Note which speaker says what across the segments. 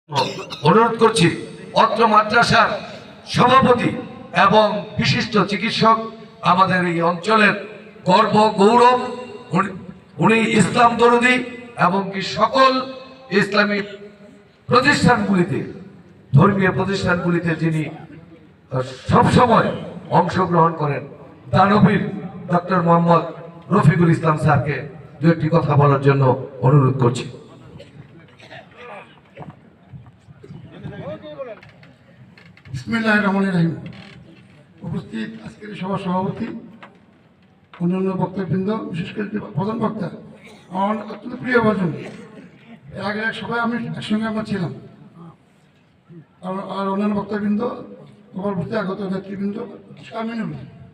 Speaker 1: অনুরোধ করছি অত্র মাদ্রাসার সভাপতি এবং বিশিষ্ট চিকিৎসক, আমাদের এই অঞ্চলের গর্ব গৌরব, উনি ইসলাম দরদি এবং কি সকল ইসলামিক প্রতিষ্ঠানগুলিতে, ধর্মীয় প্রতিষ্ঠানগুলিতে যিনি সবসময় অংশগ্রহণ করেন, দানবীর ডক্টর মোহাম্মদ রফিকুল ইসলাম স্যারকে দু একটি কথা বলার জন্য অনুরোধ করছি।
Speaker 2: বিসমিল্লাহির রহমানির রহিম। উপস্থিত আজকের সভার সভাপতি, অন্যান্য বক্তব্যবৃন্দ, বিশেষ করে প্রধান বক্তা, আমার অত্যন্ত প্রিয় ভাজন। এর আগে সবাই আমি একসঙ্গে আমরা ছিলাম। আর অন্যান্য বক্তব্যবৃন্দ, উপস্থিত আগত নেতৃবৃন্দ, আমিনুল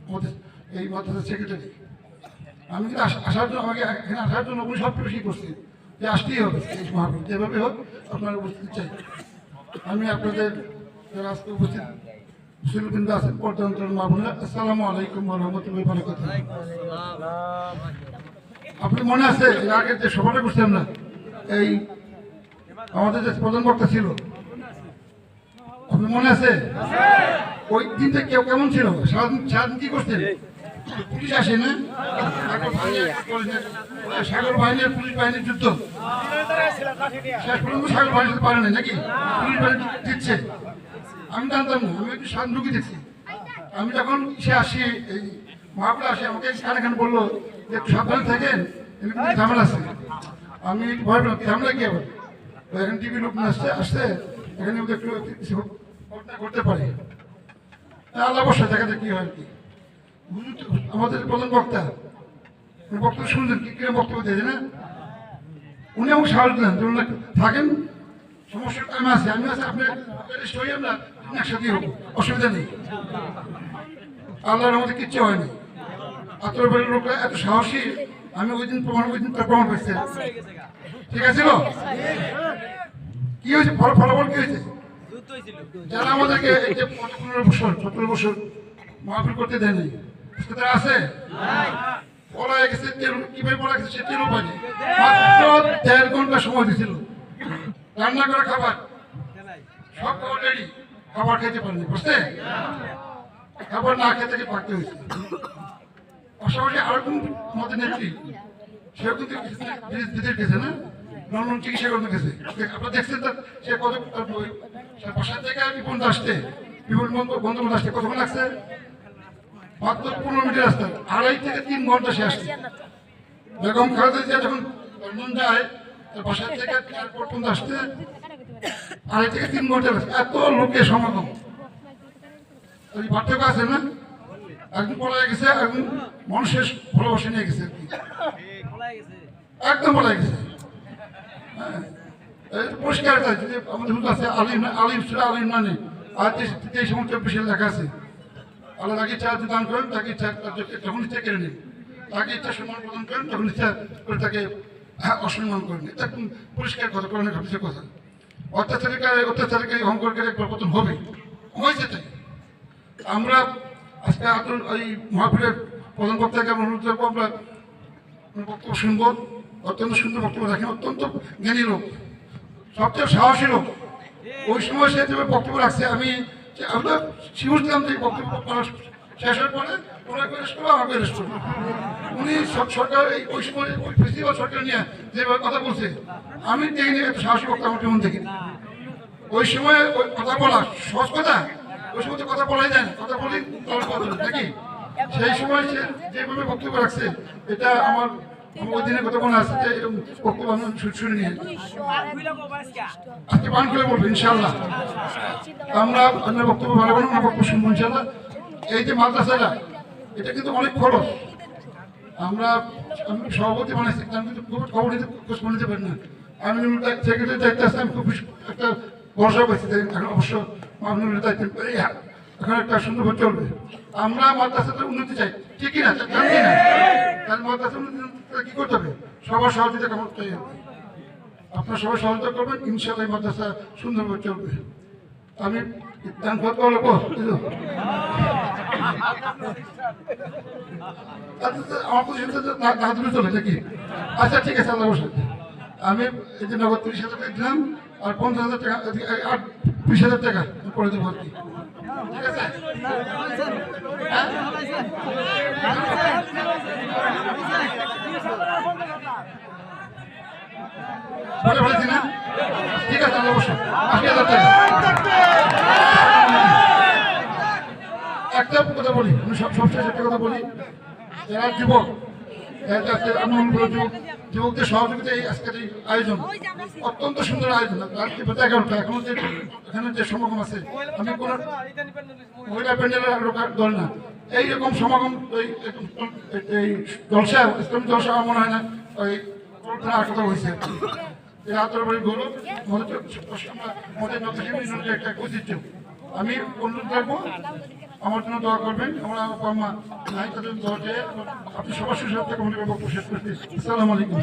Speaker 2: আমাদের এই মাদ্রাসার সেক্রেটারি। আমি কিন্তু আসার জন্য, আমাকে এখানে আসার জন্য উনি সব বেশি করছি যে আসতেই হবে, এই মহাপুর যেভাবে হোক আপনারা উপস্থিত চাই। আমি আপনাদের যারা আজকে উপস্থিত মুসলিমবৃন্দ আছেন, পর্দা অঞ্চলের মা বোনেরা, আসসালামু আলাইকুম ওয়া রাহমাতুল্লাহি ওয়া বারাকাতুহু। আপনি মনে আছে এর আগে যে সভাটা করছিলাম না, এই আমাদের যে প্রধান বক্তা ছিল, আপনি মনে আছে ওই দিনটা কেউ কেমন ছিল? সারাদিন কি করছেন? পুলিশ আসে না, সাগর বাহিনীর পুলিশ বাহিনীর যুদ্ধ শেষ পর্যন্ত সাগর বাহিনী পারে না নাকি, পুলিশ বাহিনী দিচ্ছে। আমি জানতাম না, আমি একটু শান্তরুগী দেখছি। আমি যখন সে আসি, এই মহাপুরে আসে, আমাকে কানে কানে বললো যে একটু সাবধানে থাকেন, ঝামেলা আছে। আমি ভয় পেলাম, ঝামেলা কি আবার? এখন টিভি লোক আসছে আসছে, এখানে একটু কিছু ঘটনা করতে পারে। আল্লাহ অবশ্যই দেখা যায় কি হয় আর কি। আমাদের প্রধান বক্তা বক্তব্য শুনলেন, কি কিরকম বক্তব্য দিয়েছে না, উনি আমাকে সাহস দিলেন যে থাকেন, সমস্যার আমি আছি, আমি আছি, আপনি আমরা একসাথেই হবো, অসুবিধা নেই। আল্লাহর আমাদের কিচ্ছু হয়নি। আত্মর বাড়ির লোকরা এত সাহসী, আমি ওই দিন তার প্রমাণ পাইছি। ঠিক আছে, কি হয়েছে? ফলাফল কি হয়েছে? যারা আমাদেরকে এই যে 15 বছর মাহফিল করতে দেয়নি, তারা আছে পড়ায় গেছে, কিভাবে পড়া গেছে সে টেরও পায়নি। মাত্র 1.5 ঘন্টা সময় দিয়েছিল, রান্না করা খাবার সব খাবার রেডি, খাবার খেতে পারেনি, বুঝতে? খাবার না খেতে পারতে হয়েছে। পাশাপাশি আরেকজন আমাদের নেত্রী, সেও কিন্তু বিদেশ গেছে না, লন্ডন চিকিৎসা করতে গেছে। আপনারা দেখছেন সে কত বাসার থেকে বিপন্ন আসতে, বিপন্ন বন্ধুবান্ধব আসতে কতক্ষণ লাগছে? মাত্র 15 মিনিটের রাস্তা, 2.5 থেকে 3 ঘন্টা সে আসছে। বেগম খালেদা জিয়া যখন লন্ডন যায়, তার বাসার থেকে এয়ারপোর্ট পর্যন্ত আসতে 2.5 থেকে 3 ঘন্টা লাগছে। এত লোকের সমাগম, ওই পার্থক্য আছে না? একদম পড়ায় গেছে, একদম মানুষের ভালোবাসা নিয়ে গেছে, একদম পড়ায় গেছে। পরিষ্কার আমাদের হুজুর আছে, আলিম নানি আর 23 লেখা আছে, আল্লাহ তাকে ইচ্ছা দান করেন, তাকে ইচ্ছা যখন ইচ্ছা কেড়ে নিন, তাকে ইচ্ছা সম্মান প্রদান করেন, তখন ইচ্ছা করে তাকে অসম্মান করেন। এটা পরিষ্কার কথা, কোরআনের হাদিসের কথা। অত্যাচারীকে অহংকারীর একবার পতন হবে, হয়েছে তাই। আমরা আজকে এই মহাপীরের প্রধান বক্তাকে আমরা অনুরোধ করবো, আমরা বক্তব্য শুনবো। অত্যন্ত সুন্দর বক্তব্য রাখেন, অত্যন্ত জ্ঞানী লোক, সবচেয়ে সাহসী লোক। ওই সময় সে যেভাবে বক্তব্য রাখছে, আমরা শিখছিলাম যে বক্তব্য শেষ হওয়ার পরে ওনাকে অ্যারেস্ট করবো, আমাকে অ্যারেস্ট করবো। উনি সরকার ওই সময় ওই ফেস্টিভ্যাল সরকার নিয়ে যেভাবে কথা বলছে, আমি দেখিনি এত সাহসী বক্তা আমার যেমন দেখিনি। ওই সময় ওই কথা বলা সহজ কথা, ওই সময় তো কথা বলাই যায় না, কথা বলি নাকি। সেই সময় সে যেভাবে বক্তব্য রাখছে, এটা আমার ওই দিনের কথা মনে আসছে, এরকম বক্তব্য আমি শুনে নিয়ে আজকে পান করে বলবো ইনশাল্লাহ। আমরা আপনার বক্তব্য ভালো বলবো, আমার বক্তব্য শুনবো ইনশাল্লাহ। এই যে মাদ্রাসাটা, এটা কিন্তু অনেক খরচ। আমি সভাপতি বানাইছি, আমি কিন্তু খুব খবর নিতে পারি না। আমি সেক্রেটারি দায়িত্ব আছে, আমি খুব একটা ভরসা পাইছি। এখন অবশ্য মামুনের দায়িত্ব এখন একটা সুন্দরভাবে চলবে। আমরা মাদ্রাসাটার উন্নতি চাই, ঠিকই না? জানি না, তাহলে মাদ্রাসার উন্নতি কি করতে হবে? সবার সহযোগিতা করতে হবে। আপনার সবাই সহযোগিতা করবেন, ইনশাআল্লাহ মাদ্রাসা সুন্দরভাবে চলবে। আমি দান করতে পারবো, আমার পজিশন চলে নাকি? আচ্ছা ঠিক আছে, আল্লাহ বসে। আমি এই যে নগদ 30,000 টাকা দিলাম, আর 50,000 টাকা আর 20,000 টাকা করে দেবো আর কি। ঠিক আছে? হ্যাঁ? বলে বলেছি না? ঠিক আছে, অবশ্যই 80,000 টাকা। একটা কথা বলি, আমি সবশেষ একটা কথা বলি, যারা যুবক, আমি মনে করি যুবকদের সহযোগিতা এই আজকের এই আয়োজন অত্যন্ত সুন্দর আয়োজন। রাত্রি 11টা এখনো যে এখানে যে সমাগম আছে, আমি কোনো মহিলা প্যান্ডেলের লোকের দল না, এইরকম সমাগম এই জলসা ইসলামী জলসা আমার মনে হয় না ওই আর কথা হয়েছে। এই আতরবাড়ি গৌরব আমাদের নতুন একটা ঐতিহ্য। আমি অনুরোধ রাখবো আমার জন্য দোয়া করবেন। আমরা বাবা মা নাই তাদের দোয়া চেয়ে আপনি সবার সুস্বাস্থ্য কামনা করে বক্তব্য শেষ করছি। আসসালামু আলাইকুম।